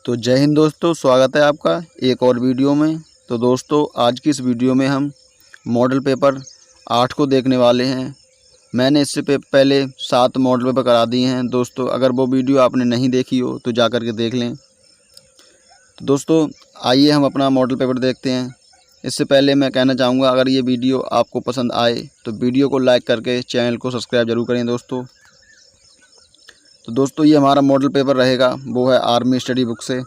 तो जय हिंद दोस्तों, स्वागत है आपका एक और वीडियो में। तो दोस्तों, आज की इस वीडियो में हम मॉडल पेपर 8 को देखने वाले हैं। मैंने इससे पहले 7 मॉडल पेपर करा दिए हैं दोस्तों। अगर वो वीडियो आपने नहीं देखी हो तो जा कर के देख लें। तो दोस्तों, आइए हम अपना मॉडल पेपर देखते हैं। इससे पहले मैं कहना चाहूँगा, अगर ये वीडियो आपको पसंद आए तो वीडियो को लाइक करके चैनल को सब्सक्राइब जरूर करें दोस्तों। तो दोस्तों, ये हमारा मॉडल पेपर रहेगा, वो है आर्मी स्टडी बुक से।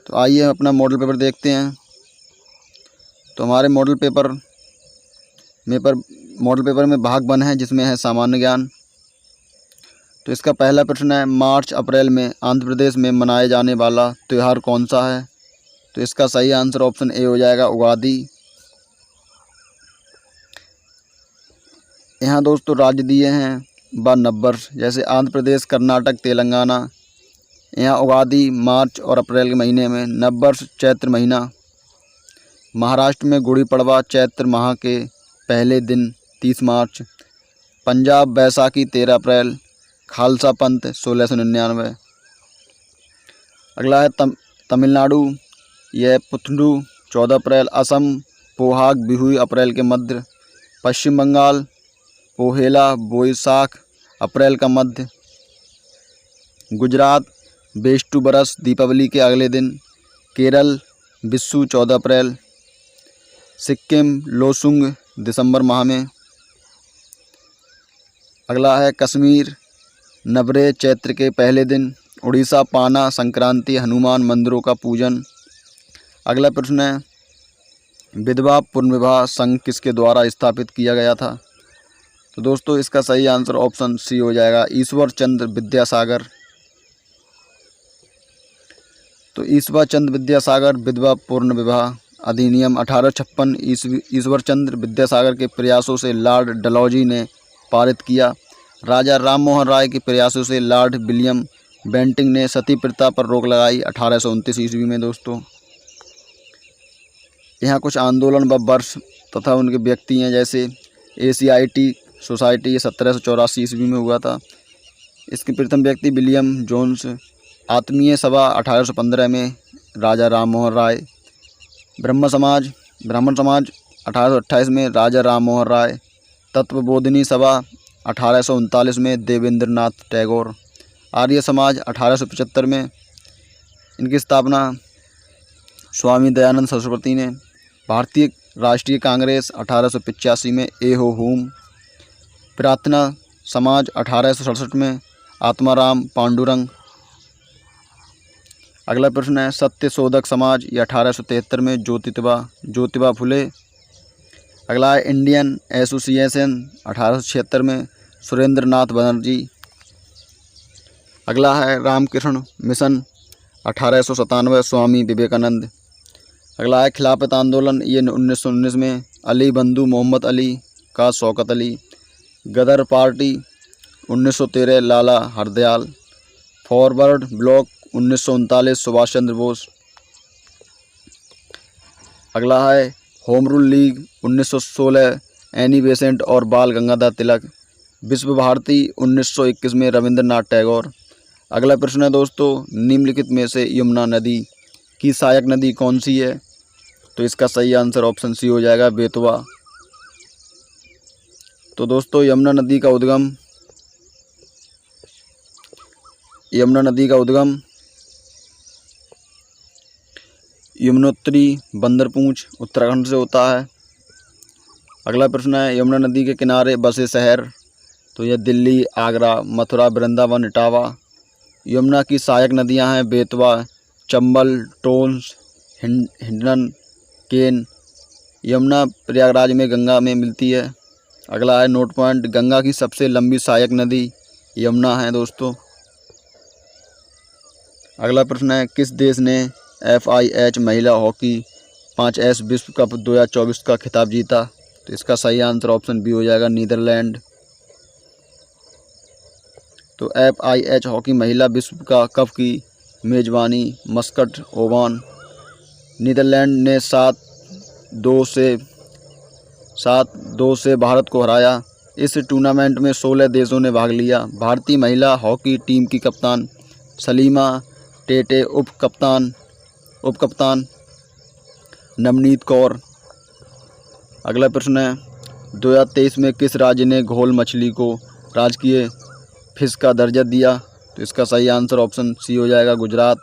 तो आइए हम अपना मॉडल पेपर देखते हैं। तो हमारे मॉडल पेपर में भाग 1 है, जिसमें है सामान्य ज्ञान। तो इसका पहला प्रश्न है, मार्च अप्रैल में आंध्र प्रदेश में मनाए जाने वाला त्यौहार कौन सा है? तो इसका सही आंसर ऑप्शन ए हो जाएगा, उगादी। यहाँ दोस्तों राज्य दिए हैं व नववर्ष, जैसे आंध्र प्रदेश, कर्नाटक, तेलंगाना। यहाँ उगादी मार्च और अप्रैल के महीने में, नववर्ष चैत्र महीना। महाराष्ट्र में गुड़ी पड़वा चैत्र माह के पहले दिन 30 मार्च। पंजाब बैसाखी 13 अप्रैल। खालसा पंथ 1699। अगला है तमिलनाडु, यह पुथंडू 14 अप्रैल। असम पोहाग बिहू अप्रैल के मध्य। पश्चिम बंगाल पोहेला बोईसाख अप्रैल का मध्य। गुजरात बेस्टू बरस दीपावली के अगले दिन। केरल बिस्सू 14 अप्रैल। सिक्किम लोसुंग दिसंबर माह में। अगला है कश्मीर नवरे चैत्र के पहले दिन। उड़ीसा पाना संक्रांति, हनुमान मंदिरों का पूजन। अगला प्रश्न है, विधवा पुनर्विवाह संघ किसके द्वारा स्थापित किया गया था? तो दोस्तों, इसका सही आंसर ऑप्शन सी हो जाएगा, ईश्वर चंद्र विद्यासागर। तो ईश्वर चंद्र विद्यासागर विधवा पुनर्विवाह अधिनियम 1856 ईश्वर चंद्र विद्यासागर के प्रयासों से लॉर्ड डलहौजी ने पारित किया। राजा राम मोहन राय के प्रयासों से लॉर्ड विलियम बेंटिंक ने सती प्रथा पर रोक लगाई 1829 ईस्वी में दोस्तों। यहाँ कुछ आंदोलन व वर्ष तथा उनके व्यक्ति हैं, जैसे एशियाई सोसाइटी 1784 ईस्वी में हुआ था। इसके प्रथम व्यक्ति विलियम जोन्स। आत्मीय सभा 1815 में राजा राम मोहन राय। ब्राह्मण समाज 1828 में राजा राम मोहन राय। तत्वबोधिनी सभा 1839 में देवेंद्रनाथ टैगोर। आर्य समाज 1875 में, इनकी स्थापना स्वामी दयानंद सरस्वती ने। भारतीय राष्ट्रीय कांग्रेस 1885 में ए हो हुम। प्रार्थना समाज 1867 में आत्माराम पांडुरंग। अगला प्रश्न है, सत्य शोधक समाज, ये 1873 में ज्योतिबा फुले। अगला है इंडियन एसोसिएशन 1876 में सुरेंद्र नाथ बनर्जी। अगला है रामकृष्ण मिशन 1897 स्वामी विवेकानंद। अगला है खिलाफत आंदोलन, ये 1919 में अली बंधु मोहम्मद अली का शौकत अली। गदर पार्टी 1913 लाला हरदयाल। Forward block 1939 Subhash Chandra Bose. अगला है home rule league 1916 Annie Besant और बाल गंगाधर तिलक। विश्व भारती 1921 में रविंद्रनाथ टैगोर। अगला प्रश्न है दोस्तों, निम्नलिखित में से यमुना नदी की सहायक नदी कौन सी है? तो इसका सही आंसर ऑप्शन सी हो जाएगा, बेतवा। तो दोस्तों, यमुना नदी का उद्गम यमुनोत्री बंदरपूंछ उत्तराखंड से होता है। अगला प्रश्न है, यमुना नदी के किनारे बसे शहर, तो यह दिल्ली, आगरा, मथुरा, वृंदावन, इटावा। यमुना की सहायक नदियां हैं बेतवा, चंबल, टोंस, हिंडन, केन। यमुना प्रयागराज में गंगा में मिलती है। अगला है नोट पॉइंट, गंगा की सबसे लंबी सहायक नदी यमुना है दोस्तों। अगला प्रश्न है, किस देश ने FIH महिला हॉकी 5S विश्व कप 2024 का खिताब जीता? तो इसका सही आंसर ऑप्शन बी हो जाएगा, नीदरलैंड। तो FIH हॉकी महिला विश्व का कप की मेजबानी मस्कट, ओमान। नीदरलैंड ने 7-2 से भारत को हराया। इस टूर्नामेंट में 16 देशों ने भाग लिया। भारतीय महिला हॉकी टीम की कप्तान सलीमा टेटे उप कप्तान नवनीत कौर। अगला प्रश्न है 2023 में किस राज्य ने घोल मछली को राजकीय फिश का दर्जा दिया? तो इसका सही आंसर ऑप्शन सी हो जाएगा, गुजरात।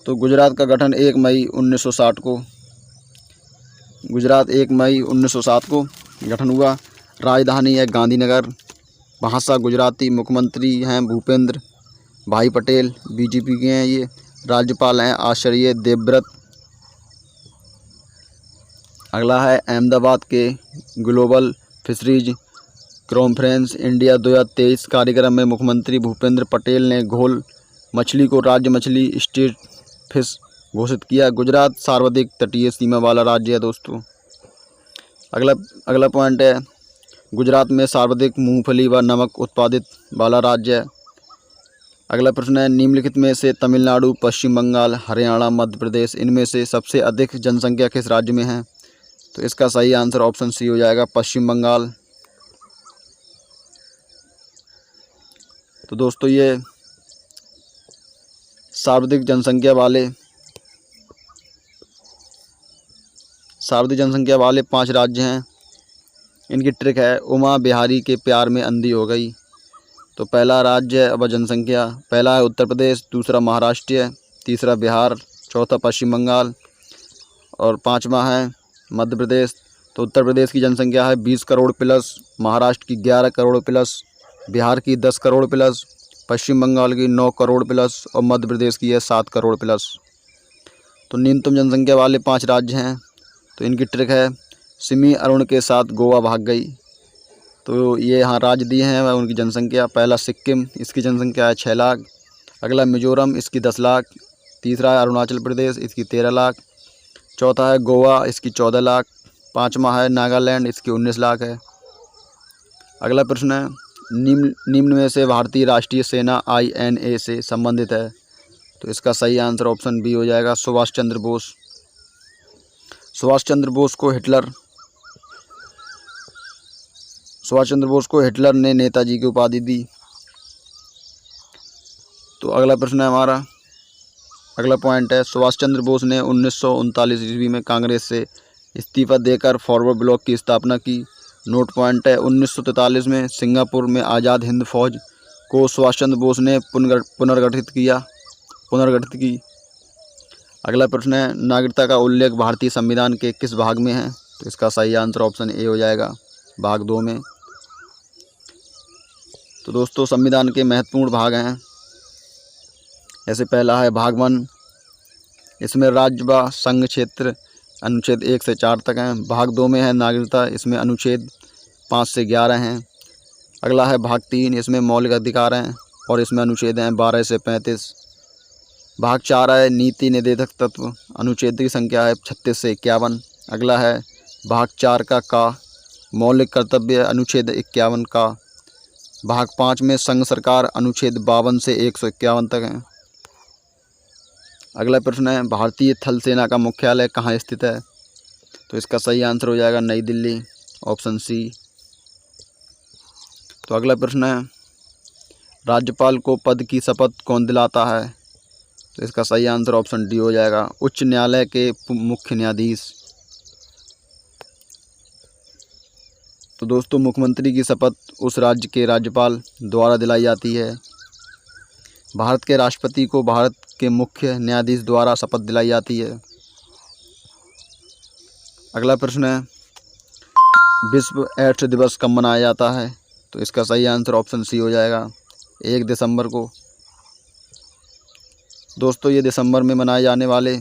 तो गुजरात का गठन 1 मई 1960 को गुजरात 1 मई 1907 को गठन हुआ। राजधानी है गांधीनगर। भाषा गुजराती। मुख्यमंत्री हैं भूपेंद्र भाई पटेल, बीजेपी के हैं ये। राज्यपाल हैं आचार्य देवव्रत। अगला है अहमदाबाद के ग्लोबल फिशरीज कॉन्फ्रेंस इंडिया 2023 कार्यक्रम में मुख्यमंत्री भूपेंद्र पटेल ने घोल मछली को राज्य मछली स्टेट फिश घोषित किया। गुजरात सर्वाधिक तटीय सीमा वाला राज्य है दोस्तों। अगला पॉइंट है गुजरात में सर्वाधिक मूंगफली व नमक उत्पादित वाला राज्य है। अगला प्रश्न है निम्नलिखित में से तमिलनाडु, पश्चिम बंगाल, हरियाणा, मध्य प्रदेश इनमें से सबसे अधिक जनसंख्या किस राज्य में है? तो इसका सही आंसर ऑप्शन सी हो जाएगा, पश्चिम बंगाल। तो दोस्तों ये सर्वाधिक जनसंख्या वाले 5 राज्य हैं। इनकी ट्रिक है उमा बिहारी के प्यार में अंधी हो गई। तो पहला राज्य व जनसंख्या, पहला है उत्तर प्रदेश, दूसरा महाराष्ट्र, तीसरा बिहार, चौथा पश्चिम बंगाल और 5वां है मध्य प्रदेश। तो उत्तर प्रदेश की जनसंख्या है 20 करोड़ प्लस, महाराष्ट्र की 11 करोड़ प्लस, बिहार की 10 करोड़ प्लस, पश्चिम बंगाल की 9 करोड़ प्लस और मध्य प्रदेश की है 7 करोड़ प्लस। तो न्यूनतम जनसंख्या वाले 5 राज्य हैं। तो इनकी ट्रिक है सिमी अरुण के साथ गोवा भाग गई। तो ये यहाँ राज्य दिए हैं वह उनकी जनसंख्या। पहला सिक्किम, इसकी जनसंख्या है 6 लाख। अगला मिजोरम, इसकी 10 लाख। तीसरा है अरुणाचल प्रदेश, इसकी 13 लाख। चौथा है गोवा, इसकी 14 लाख। 5वां है नागालैंड, इसकी 19 लाख है। अगला प्रश्न है निम्न में से भारतीय राष्ट्रीय सेना INA से संबंधित है? तो इसका सही आंसर ऑप्शन बी हो जाएगा, सुभाष चंद्र बोस। सुभाष चंद्र बोस को हिटलर ने नेताजी की उपाधि दी। तो अगला प्रश्न है हमारा, अगला पॉइंट है सुभाष चंद्र बोस ने 1939 ईस्वी में कांग्रेस से इस्तीफा देकर फॉरवर्ड ब्लॉक की स्थापना की। नोट पॉइंट है 1943 में सिंगापुर में आज़ाद हिंद फौज को सुभाष चंद्र बोस ने पुनर्गठित की। अगला प्रश्न है नागरिकता का उल्लेख भारतीय संविधान के किस भाग में है? तो इसका सही आंसर ऑप्शन ए हो जाएगा, भाग 2 में। तो दोस्तों संविधान के महत्वपूर्ण भाग हैं। ऐसे पहला है भाग 1, इसमें राज्य व संघ क्षेत्र अनुच्छेद 1 से 4 तक हैं। भाग 2 में है नागरिकता, इसमें अनुच्छेद 5 से 11 हैं। अगला है भाग 3, इसमें मौलिक अधिकार हैं और इसमें अनुच्छेद हैं 12 से 35। भाग 4 है नीति निर्देशक तत्व, अनुच्छेद की संख्या है 36 से 51। अगला है भाग 4 का मौलिक कर्तव्य, अनुच्छेद 51 का। भाग 5 में संघ सरकार, अनुच्छेद 52 से 151 तक हैं। अगला प्रश्न है भारतीय थल सेना का मुख्यालय कहाँ स्थित है? तो इसका सही आंसर हो जाएगा नई दिल्ली, ऑप्शन सी। तो अगला प्रश्न है राज्यपाल को पद की शपथ कौन दिलाता है? तो इसका सही आंसर ऑप्शन डी हो जाएगा, उच्च न्यायालय के मुख्य न्यायाधीश। तो दोस्तों मुख्यमंत्री की शपथ उस राज्य के राज्यपाल द्वारा दिलाई जाती है। भारत के राष्ट्रपति को भारत के मुख्य न्यायाधीश द्वारा शपथ दिलाई जाती है। अगला प्रश्न है विश्व एड्स दिवस कब मनाया जाता है? तो इसका सही आंसर ऑप्शन सी हो जाएगा, 1 दिसंबर को। दोस्तों ये दिसंबर में मनाए जाने वाले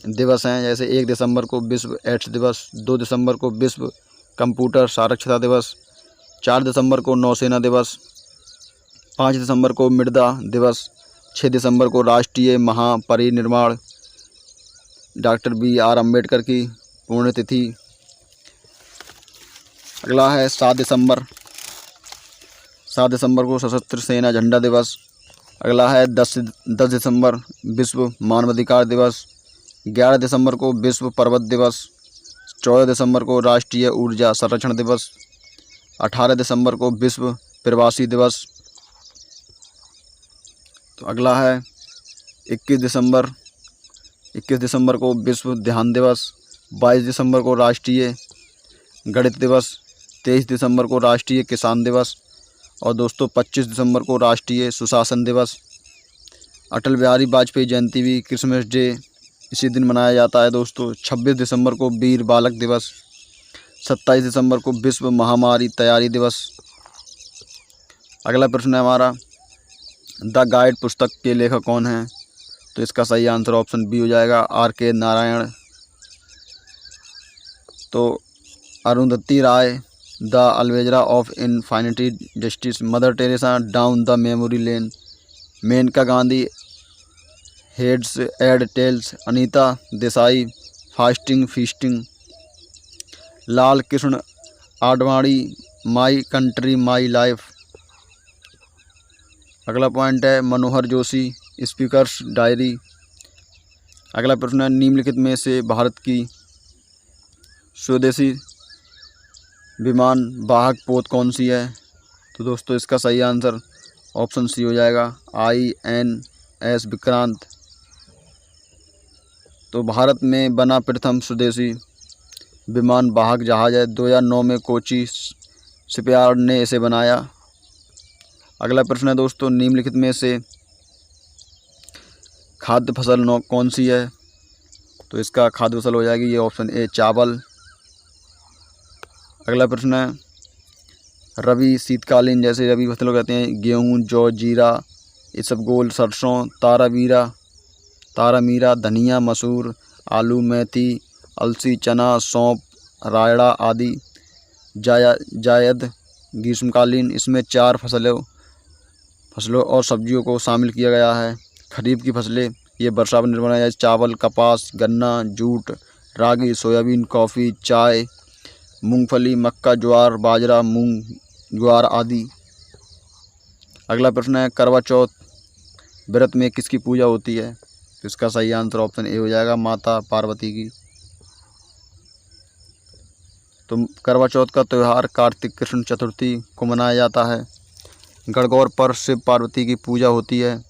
दिवस हैं, जैसे 1 दिसंबर को विश्व एड्स दिवस, 2 दिसंबर को विश्व कंप्यूटर साक्षरता दिवस, 4 दिसंबर को नौसेना दिवस, 5 दिसंबर को मृदा दिवस, 6 दिसंबर को राष्ट्रीय महापरिनिर्वाण डॉक्टर BR अम्बेडकर की पुण्यतिथि। अगला है 7 दिसंबर को सशस्त्र सेना झंडा दिवस। अगला है 10 दिसंबर विश्व मानवाधिकार दिवस। 11 दिसंबर को विश्व पर्वत दिवस। 14 दिसंबर को राष्ट्रीय ऊर्जा संरक्षण दिवस। 18 दिसंबर को विश्व प्रवासी दिवस। तो अगला है 21 दिसंबर को विश्व ध्यान दिवस, 22 दिसंबर को राष्ट्रीय गणित दिवस, 23 दिसंबर को राष्ट्रीय किसान दिवस और दोस्तों 25 दिसंबर को राष्ट्रीय सुशासन दिवस। अटल बिहारी वाजपेयी जयंती भी क्रिसमस डे इसी दिन मनाया जाता है दोस्तों। 26 दिसंबर को वीर बालक दिवस, 27 दिसंबर को विश्व महामारी तैयारी दिवस। अगला प्रश्न है हमारा, द गाइड पुस्तक के लेखक कौन हैं? तो इसका सही आंसर ऑप्शन बी हो जाएगा, R.K. नारायण। तो Arundhati Roy, the algebra of infinity justice, Mother Teresa, down the memory lane, Maneka Gandhi, heads and tails, Anita Desai, fasting feasting, Lal Krishna Advani, my country my life. अगला पॉइंट है मनोहर जोशी, स्पीकर्स डायरी। अगला प्रश्न है, निम्नलिखित में से भारत की स्वदेशी विमान वाहक पोत कौन सी है? तो दोस्तों इसका सही आंसर ऑप्शन सी हो जाएगा, INS विक्रांत। तो भारत में बना प्रथम स्वदेशी विमान वाहक जहाज है, 2009 में कोची शिपयार्ड ने इसे बनाया। अगला प्रश्न है दोस्तों, निम्नलिखित में से खाद्य फसल कौन सी है? तो इसका खाद्य फसल हो जाएगी ये ऑप्शन ए, चावल। अगला प्रश्न है, रबी शीतकालीन जैसे रबी फसलों कहते हैं गेहूँ, जौ, जीरा, इसबगोल, सरसों, तारा मीरा, धनिया, मसूर, आलू, मेथी, अलसी, चना, सौंफ, रायड़ा आदि। जायद ग्रीष्मकालीन, इसमें 4 फसलों और सब्जियों को शामिल किया गया है। खरीफ की फसलें ये वर्षा पर निर्भर है, चावल, कपास, गन्ना, जूट, रागी, सोयाबीन, कॉफ़ी, चाय, मूंगफली, मक्का, ज्वार, बाजरा, मूंग, ज्वार आदि। अगला प्रश्न है, करवा चौथ व्रत में किसकी पूजा होती है? तो इसका सही आंसर ऑप्शन ए हो जाएगा, माता पार्वती की। तो करवा चौथ का त्यौहार कार्तिक कृष्ण चतुर्थी को मनाया जाता है। गणगौर पर शिव पार्वती की पूजा होती है।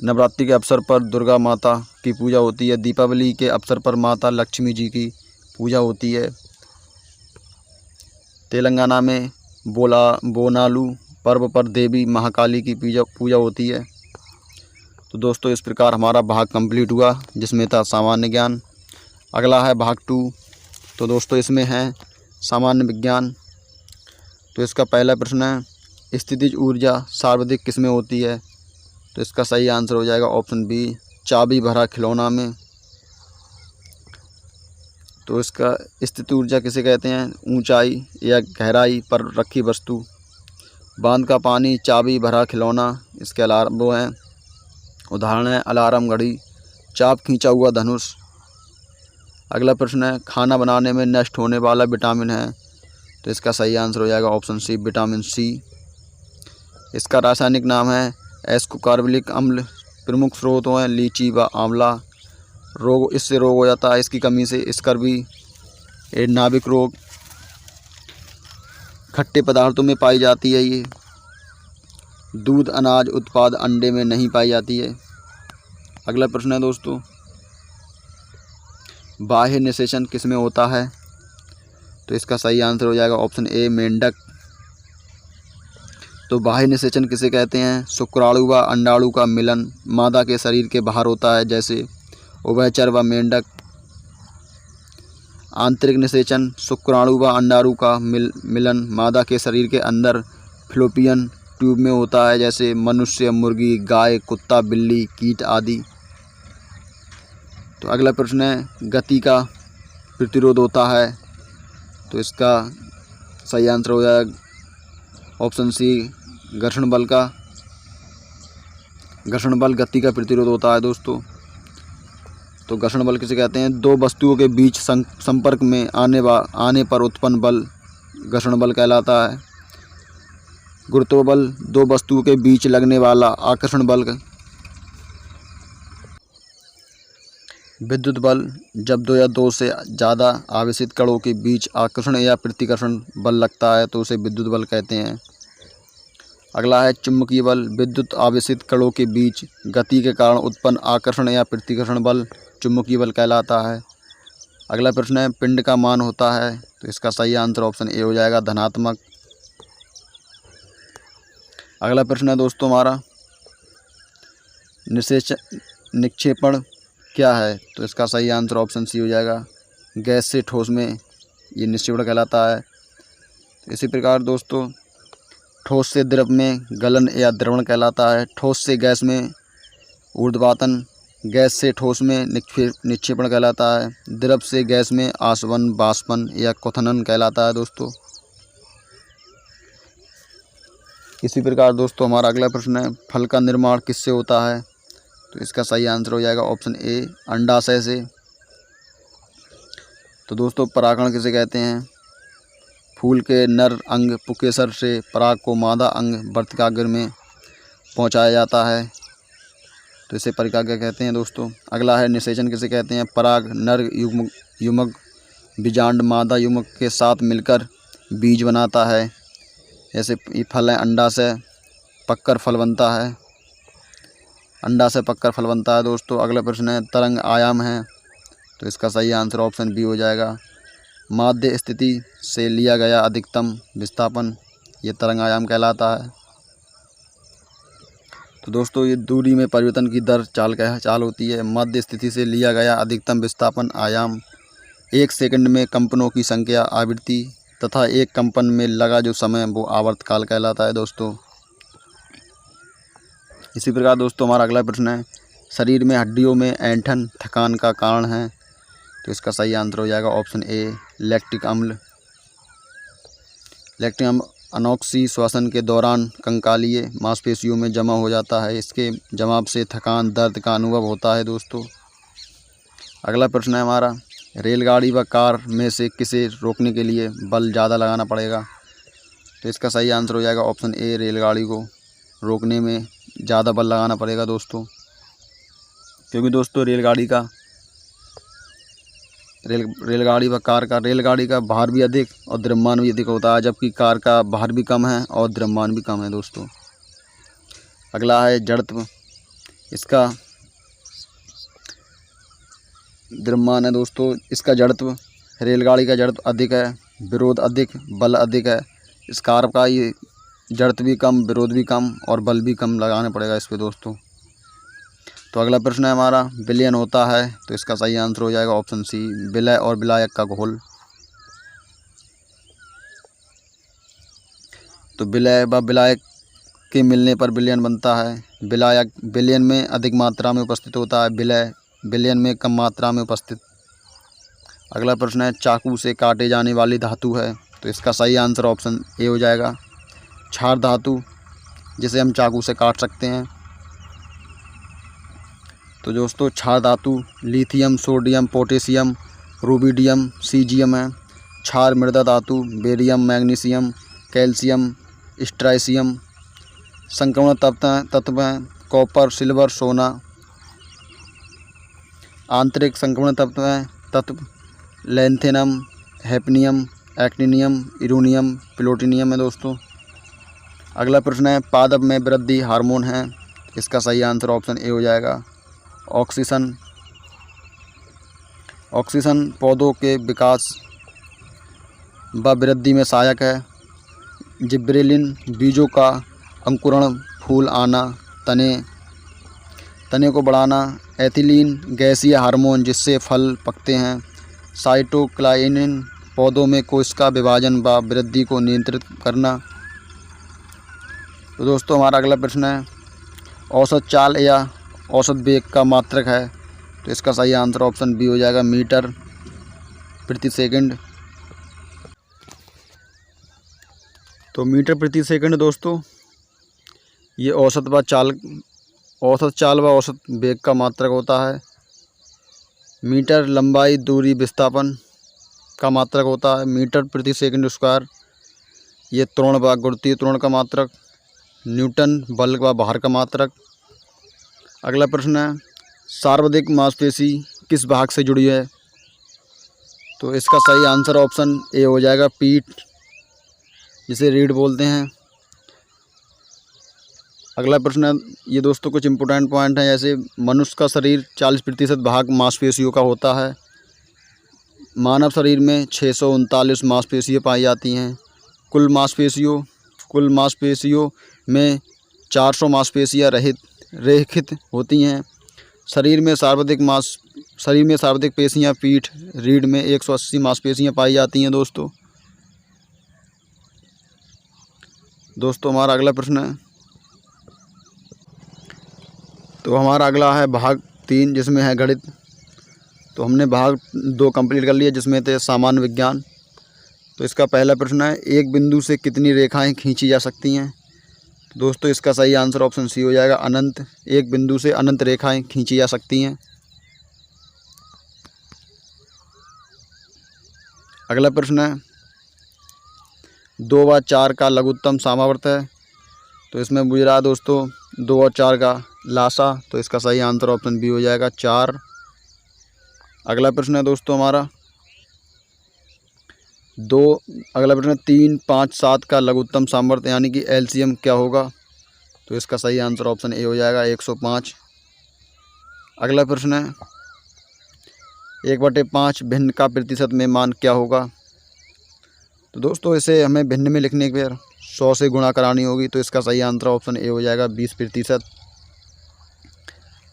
नवरात्रि के अवसर पर दुर्गा माता की पूजा होती है। दीपावली के अवसर पर माता लक्ष्मी जी की पूजा होती है। तेलंगाना में बोनालू पर्व पर देवी महाकाली की पूजा होती है। तो दोस्तों इस प्रकार हमारा भाग कंप्लीट हुआ जिसमें था सामान्य ज्ञान। अगला है भाग 2। तो दोस्तों इसमें है सामान्य विज्ञान। तो इसका पहला प्रश्न है, स्थितिज ऊर्जा सर्वाधिक किसमें होती है? तो इसका सही आंसर हो जाएगा ऑप्शन बी, चाबी भरा खिलौना में। तो इसका स्थिति ऊर्जा किसे कहते हैं? ऊंचाई या गहराई पर रखी वस्तु। बांध का पानी, चाबी भरा खिलौना, इसके अलार्म वो हैं उदाहरण है अलार्म घड़ी, चाप खींचा हुआ धनुष। अगला प्रश्न है, खाना बनाने में नष्ट होने वाला विटामिन है? तो इसका सही आंसर हो जाएगा ऑप्शन सी, विटामिन सी। इसका रासायनिक नाम है एस्कोर्बिक अम्ल। प्रमुख स्रोतों हैं लीची व आंवला। इससे रोग हो जाता है इसकी कमी से, स्कर्वी, नाभिक रोग। खट्टे पदार्थों में पाई जाती है ये। दूध, अनाज उत्पाद अंडे में नहीं पाई जाती है। अगला प्रश्न है दोस्तों, बाह्य निषेचन किस में होता है? तो इसका सही आंसर हो जाएगा ऑप्शन ए, मेंढक। तो बाह्य निषेचन किसे कहते हैं? शुक्राणु व अंडाणु का मिलन मादा के शरीर के बाहर होता है, जैसे उभयचर व मेंढक। आंतरिक निषेचन शुक्राणु व अंडाणु का मिलन मादा के शरीर के अंदर फ्लोपियन ट्यूब में होता है, जैसे मनुष्य, मुर्गी, गाय, कुत्ता, बिल्ली, कीट आदि। तो अगला प्रश्न है, गति का प्रतिरोध होता है? तो इसका सही आंसर हो जाएगा ऑप्शन सी, घर्षण बल का। घर्षण बल गति का प्रतिरोध होता है दोस्तों। तो घर्षण बल किसे कहते हैं? दो वस्तुओं के बीच संपर्क में आने पर उत्पन्न बल घर्षण बल कहलाता है। गुरुत्व बल दो वस्तुओं के बीच लगने वाला आकर्षण बल। विद्युत बल जब दो या दो से ज़्यादा आवेशित कणों के बीच आकर्षण या प्रतिकर्षण बल लगता है तो उसे विद्युत बल कहते हैं। अगला है चुंबकीय बल, विद्युत आवेशित कणों के बीच गति के कारण उत्पन्न आकर्षण या प्रतिकर्षण बल चुंबकीय बल कहलाता है। अगला प्रश्न है पिंड का मान होता है, तो इसका सही आंसर ऑप्शन ए हो जाएगा, धनात्मक। अगला प्रश्न है दोस्तों हमारा निक्षेपण क्या है, तो इसका सही आंसर ऑप्शन सी हो जाएगा, गैस से ठोस में ये निक्षेपण कहलाता है। इसी प्रकार दोस्तों ठोस से द्रव में गलन या द्रवण कहलाता है। ठोस से गैस में ऊर्ध्वपातन, गैस से ठोस में निक्षेपण कहलाता है। द्रव से गैस में आसवन, बाष्पन या क्वथनन कहलाता है दोस्तों। इसी प्रकार दोस्तों हमारा अगला प्रश्न है फल का निर्माण किससे होता है, तो इसका सही आंसर हो जाएगा ऑप्शन ए, अंडाशय से। तो दोस्तों परागण किसे कहते हैं? फूल के नर अंग पुकेसर से पराग को मादा अंग वर्तिकाग्र में पहुंचाया जाता है, तो इसे परिकाग्य कहते हैं दोस्तों। अगला है निषेचन किसे कहते हैं? पराग नर युग्मक बीजांड मादा युग्मक के साथ मिलकर बीज बनाता है। जैसे ये फल है अंडाशय, पककर फल बनता है, अंडाशय पककर फल बनता है दोस्तों। अगला प्रश्न है तरंग आयाम है, तो इसका सही आंसर ऑप्शन बी हो जाएगा, माध्य स्थिति से लिया गया अधिकतम विस्थापन ये तरंग आयाम कहलाता है। तो दोस्तों ये दूरी में परिवर्तन की दर चाल होती है। मध्य स्थिति से लिया गया अधिकतम विस्थापन आयाम 1 सेकंड में कंपनों की संख्या, आवृत्ति तथा एक कंपन में लगा जो समय वो आवर्तकाल कहलाता है दोस्तों। इसी प्रकार दोस्तों हमारा अगला प्रश्न है शरीर में हड्डियों में ऐंठन थकान का कारण है, तो इसका सही आंसर हो जाएगा ऑप्शन ए, लैक्टिक अम्ल। लैक्टिक अम्ल अनोक्सी श्वसन के दौरान कंकालीय मांसपेशियों में जमा हो जाता है। इसके जमाव से थकान, दर्द का अनुभव होता है दोस्तों। अगला प्रश्न है हमारा रेलगाड़ी व कार में से किसे रोकने के लिए बल ज़्यादा लगाना पड़ेगा, तो इसका सही आंसर हो जाएगा ऑप्शन ए, रेलगाड़ी को रोकने में ज़्यादा बल लगाना पड़ेगा दोस्तों, क्योंकि दोस्तों रेलगाड़ी व कार का रेलगाड़ी का भार भी अधिक और द्रव्यमान भी अधिक होता है, जबकि कार का भार भी कम है और द्रव्यमान भी कम है दोस्तों। अगला है जड़त्व, इसका द्रव्यमान है दोस्तों, इसका जड़त्व, रेलगाड़ी का जड़त्व अधिक है, विरोध अधिक, बल अधिक है। इस कार का ये जड़त्व भी कम, विरोध भी कम और बल भी कम लगाना पड़ेगा इस पे दोस्तों। तो अगला प्रश्न है हमारा विलयन होता है, तो इसका सही आंसर हो जाएगा ऑप्शन सी, विलय और विलायक का घोल। तो विलय व विलायक के मिलने पर विलयन बनता है। विलायक विलयन में अधिक मात्रा में उपस्थित होता है, विलय विलयन में कम मात्रा में उपस्थित। अगला प्रश्न है चाकू से काटे जाने वाली धातु है, तो इसका सही आंसर ऑप्शन ए हो जाएगा, क्षार धातु, जिसे हम चाकू से काट सकते हैं। तो दोस्तों क्षार धातु lithium, sodium, potassium, rubidium, caesium है। क्षार मृदा धातु बेरियम, मैग्नीशियम, कैल्शियम, स्ट्राइसियम। संक्रमण तत्व हैं कॉपर, सिल्वर, सोना। आंतरिक संक्रमण तत्व लैंथेनम, हैफनियम, एक्टिनियम, इरोनियम, प्लूटोनियम है दोस्तों। अगला प्रश्न है पादप में वृद्धि हार्मोन है, इसका सही आंसर ऑप्शन ए हो जाएगा, ऑक्सीजन। ऑक्सीजन पौधों के विकास व वृद्धि में सहायक है। जिब्रेलिन बीजों का अंकुरण, फूल आना, तने को बढ़ाना। एथिलीन गैसीय हार्मोन जिससे फल पकते हैं। साइटोकाइनिन पौधों में कोशिका विभाजन व वृद्धि को नियंत्रित करना। तो दोस्तों हमारा अगला प्रश्न है औसत चाल या औसत वेग का मात्रक है, तो इसका सही आंसर ऑप्शन बी हो जाएगा, मीटर प्रति सेकंड। तो मीटर प्रति सेकंड दोस्तों ये औसत चाल व औसत वेग का मात्रक होता है। मीटर लंबाई, दूरी, विस्थापन का मात्रक होता है। मीटर प्रति सेकंड स्क्वायर ये त्वरण व गुरुत्वीय त्वरण का मात्रक। न्यूटन बल व भार का मात्रक। अगला प्रश्न है सार्वधिक मांसपेशी किस भाग से जुड़ी है, तो इसका सही आंसर ऑप्शन ए हो जाएगा, पीठ, जिसे रीढ़ बोलते हैं। अगला प्रश्न है, ये दोस्तों कुछ इंपॉर्टेंट पॉइंट हैं, जैसे मनुष्य का शरीर 40% भाग मांसपेशियों का होता है। मानव शरीर में 639 मांसपेशियाँ पाई जाती हैं। कुल मांसपेशियों में 400 मांसपेशियाँ रेखित होती हैं। शरीर में सर्वाधिक पेशियाँ पीठ रीढ़ में 180 मांसपेशियाँ पाई जाती हैं। दोस्तों हमारा अगला प्रश्न है, तो हमारा अगला है भाग 3, जिसमें है गणित। तो हमने भाग 2 कंप्लीट कर लिया, जिसमें थे सामान्य विज्ञान। तो इसका पहला प्रश्न है, एक बिंदु से कितनी रेखाएं खींची जा सकती हैं। दोस्तों इसका सही आंसर ऑप्शन सी हो जाएगा, अनंत। एक बिंदु से अनंत रेखाएं खींची जा सकती हैं। अगला प्रश्न है, 2 व 4 का लघुत्तम सामावर्त है। तो इसमें बुझ रहा है दोस्तों 2 और 4 का लासा। तो इसका सही आंसर ऑप्शन बी हो जाएगा, 4। अगला प्रश्न है दोस्तों हमारा अगला प्रश्न 3, 5, 7 का लघुत्तम सामर्थ्य यानी कि एलसीएम क्या होगा। तो इसका सही आंसर ऑप्शन ए हो जाएगा, 105। अगला प्रश्न है, 1/5 भिन्न का प्रतिशत में मान क्या होगा। तो दोस्तों इसे हमें भिन्न में लिखने के लिए 100 से गुणा करानी होगी। तो इसका सही आंसर ऑप्शन ए हो जाएगा, 20%।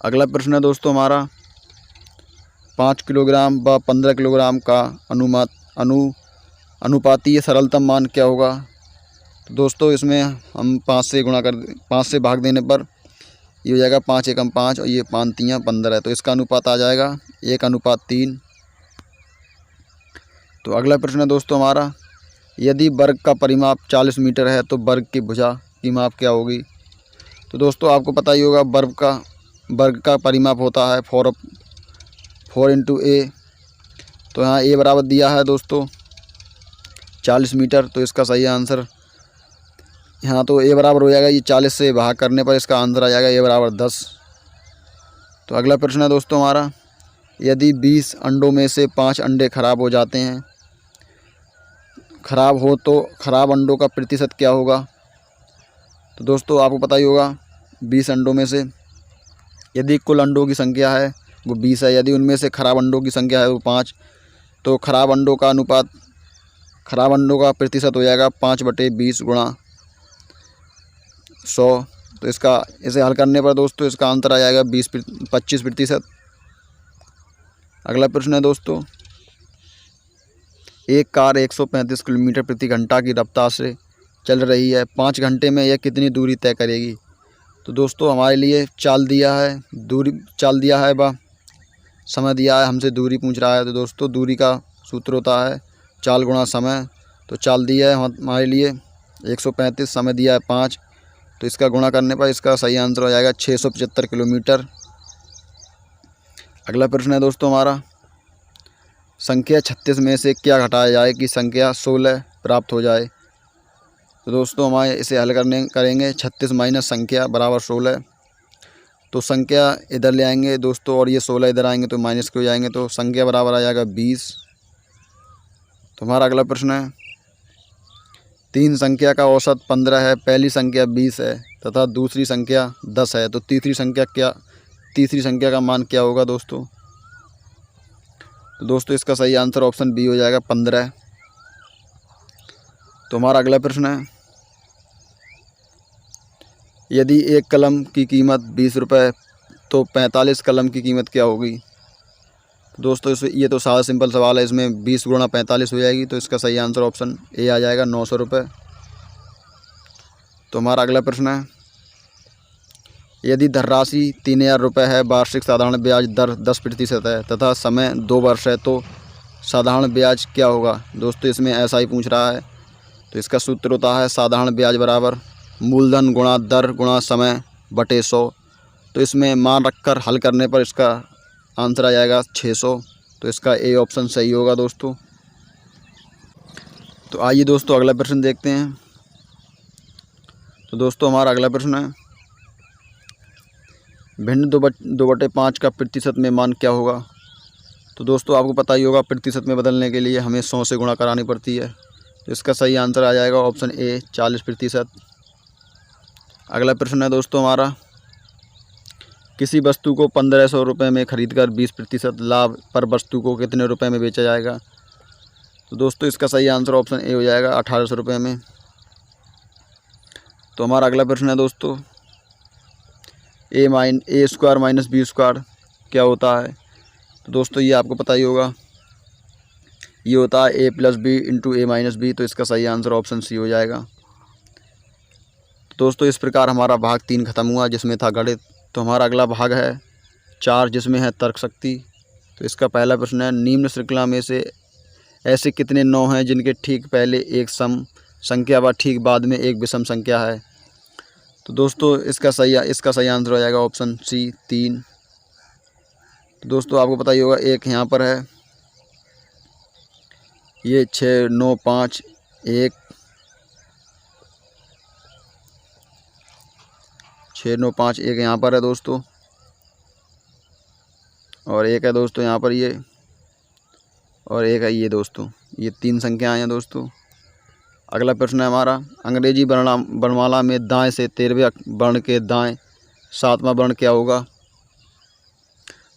अगला प्रश्न है दोस्तों हमारा 5 किलोग्राम व 15 किलोग्राम का अनुपातीय सरलतम मान क्या होगा। तो दोस्तों इसमें हम 5 से भाग देने पर ये हो जाएगा 5 एकम 5 और ये 5 तियाँ 15 है। तो इसका अनुपात आ जाएगा 1:3। तो अगला प्रश्न है दोस्तों हमारा, यदि वर्ग का परिमाप 40 मीटर है तो वर्ग की भुजा की माप क्या होगी। तो दोस्तों आपको पता ही होगा वर्ग का परिमाप होता है 4 × a। तो यहाँ a बराबर दिया है दोस्तों 40 मीटर। तो इसका सही आंसर यहाँ तो a बराबर हो जाएगा, ये 40 से भाग करने पर इसका आंसर आ जाएगा a बराबर 10। तो अगला प्रश्न है दोस्तों हमारा, यदि 20 अंडों में से 5 अंडे खराब हो जाते हैं, खराब हो तो खराब अंडों का प्रतिशत क्या होगा। तो दोस्तों आपको पता ही होगा 20 अंडों में से यदि कुल अंडों की संख्या है वो 20 है, यदि उनमें से खराब अंडों की संख्या है वो 5, तो खराब अंडों का प्रतिशत हो जाएगा 5/20 × 100। तो इसे हल करने पर दोस्तों इसका आंसर आ जाएगा 25%। अगला प्रश्न है दोस्तों, एक कार 135 किलोमीटर प्रति घंटा की रफ्तार से चल रही है, 5 घंटे में यह कितनी दूरी तय करेगी। तो दोस्तों हमारे लिए चाल दिया है व समय दिया है, हमसे दूरी पूछ रहा है। तो दोस्तों दूरी का सूत्र होता है चाल गुणा समय। तो चाल दिया है हमारे लिए 135, समय दिया है 5। तो इसका गुणा करने पर इसका सही आंसर हो जाएगा 675 किलोमीटर। अगला प्रश्न है दोस्तों हमारा, संख्या 36 में से क्या घटाया जाए कि संख्या 16 प्राप्त हो जाए। तो दोस्तों हमारे इसे हल करेंगे 36 माइनस संख्या बराबर 16। तो संख्या इधर ले आएंगे दोस्तों और ये 16 इधर आएंगे तो माइनस के हो जाएंगे। तो संख्या बराबर आ जाएगा 20। तो हमारा अगला प्रश्न है, 3 संख्या का औसत 15 है, पहली संख्या 20 है तथा दूसरी संख्या 10 है, तो तीसरी संख्या का मान क्या होगा दोस्तों। तो दोस्तों इसका सही आंसर ऑप्शन बी हो जाएगा 15। तो हमारा अगला प्रश्न है, यदि एक कलम की कीमत 20 रुपये तो 45 कलम की कीमत क्या होगी। दोस्तों ये तो सादा सिंपल सवाल है, इसमें 20 × 45 हो जाएगी। तो इसका सही आंसर ऑप्शन ए आ जाएगा 900 रुपये। तो हमारा अगला प्रश्न है, यदि धनराशि 3000 रुपये है, वार्षिक साधारण ब्याज दर 10% है तथा समय 2 वर्ष है, तो साधारण ब्याज क्या होगा। दोस्तों इसमें ऐसा ही पूछ रहा है। तो इसका सूत्र होता है साधारण ब्याज बराबर मूलधन गुणा दर गुणा समय बटे 100। तो इसमें मान रखकर हल करने पर इसका आंसर आ जाएगा 600। तो इसका ए ऑप्शन सही होगा दोस्तों। तो आइए दोस्तों अगला प्रश्न देखते हैं। तो दोस्तों हमारा अगला प्रश्न है, भिन्न 2/5 का प्रतिशत में मान क्या होगा। तो दोस्तों आपको पता ही होगा प्रतिशत में बदलने के लिए हमें 100 से गुणा करानी पड़ती है। तो इसका सही आंसर आ जाएगा ऑप्शन ए 40%। अगला प्रश्न है दोस्तों हमारा, किसी वस्तु को 1500 रुपये में खरीदकर 20% लाभ पर वस्तु को कितने रुपए में बेचा जाएगा? तो दोस्तों इसका सही आंसर ऑप्शन ए हो जाएगा 1800 रुपये में। तो हमारा अगला प्रश्न है दोस्तों, ए स्क्वायर माइनस बी स्क्वायर क्या होता है? तो दोस्तों ये आपको पता ही होगा, ये होता है ए प्लस बी इंटू ए माइनस बी। तो इसका सही आंसर ऑप्शन सी हो जाएगा। तो दोस्तों इस प्रकार हमारा भाग 3 खत्म हुआ जिसमें था गणित। तो हमारा अगला भाग है 4 जिसमें है तर्क शक्ति। तो इसका पहला प्रश्न है, निम्न श्रृंखला में से ऐसे कितने 9 हैं जिनके ठीक पहले एक सम संख्या व ठीक बाद में एक विषम संख्या है? तो दोस्तों इसका सही आंसर हो जाएगा ऑप्शन सी 3। तो दोस्तों आपको पता ही होगा, एक यहाँ पर है ये 6 9 5 1 6 9 5 1 यहाँ पर है दोस्तों, और एक है दोस्तों यहाँ पर ये, और एक है ये दोस्तों। ये 3 संख्याएँ हैं दोस्तों। अगला प्रश्न है हमारा, अंग्रेजी वर्णमाला में दाएं से 13वें वर्ण के दाएं 7वां वर्ण क्या होगा?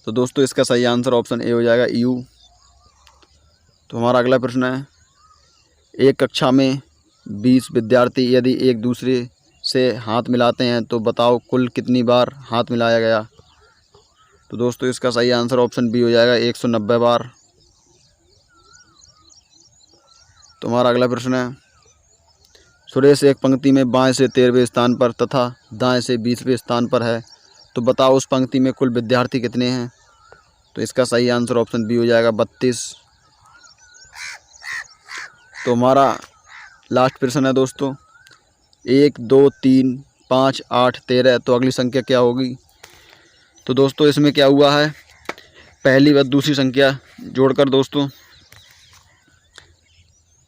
तो दोस्तों इसका सही आंसर ऑप्शन ए हो जाएगा यू। तो हमारा अगला प्रश्न है, एक कक्षा में 20 विद्यार्थी यदि एक दूसरे से हाथ मिलाते हैं तो बताओ कुल कितनी बार हाथ मिलाया गया? तो दोस्तों इसका सही आंसर ऑप्शन बी हो जाएगा 190 बार। तो हमारा अगला प्रश्न है, सुरेश एक पंक्ति में बाएं से 13वें स्थान पर तथा दाएं से 20वें स्थान पर है, तो बताओ उस पंक्ति में कुल विद्यार्थी कितने हैं? तो इसका सही आंसर ऑप्शन बी हो जाएगा 32। तो हमारा लास्ट प्रश्न है दोस्तों, 1 2 3 5 8 13, तो अगली संख्या क्या होगी? तो दोस्तों इसमें क्या हुआ है, पहली व दूसरी संख्या जोड़कर दोस्तों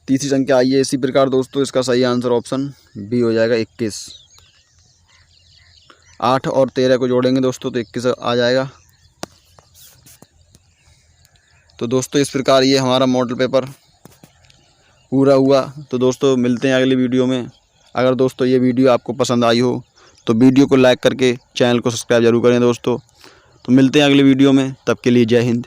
तीसरी संख्या आई है। इसी प्रकार दोस्तों इसका सही आंसर ऑप्शन बी हो जाएगा 21। 8 और 13 को जोड़ेंगे दोस्तों तो 21 आ जाएगा। तो दोस्तों इस प्रकार ये हमारा मॉडल पेपर पूरा हुआ। तो दोस्तों मिलते हैं अगली वीडियो में। अगर दोस्तों ये वीडियो आपको पसंद आई हो तो वीडियो को लाइक करके चैनल को सब्सक्राइब जरूर करें दोस्तों। तो मिलते हैं अगली वीडियो में, तब के लिए जय हिंद।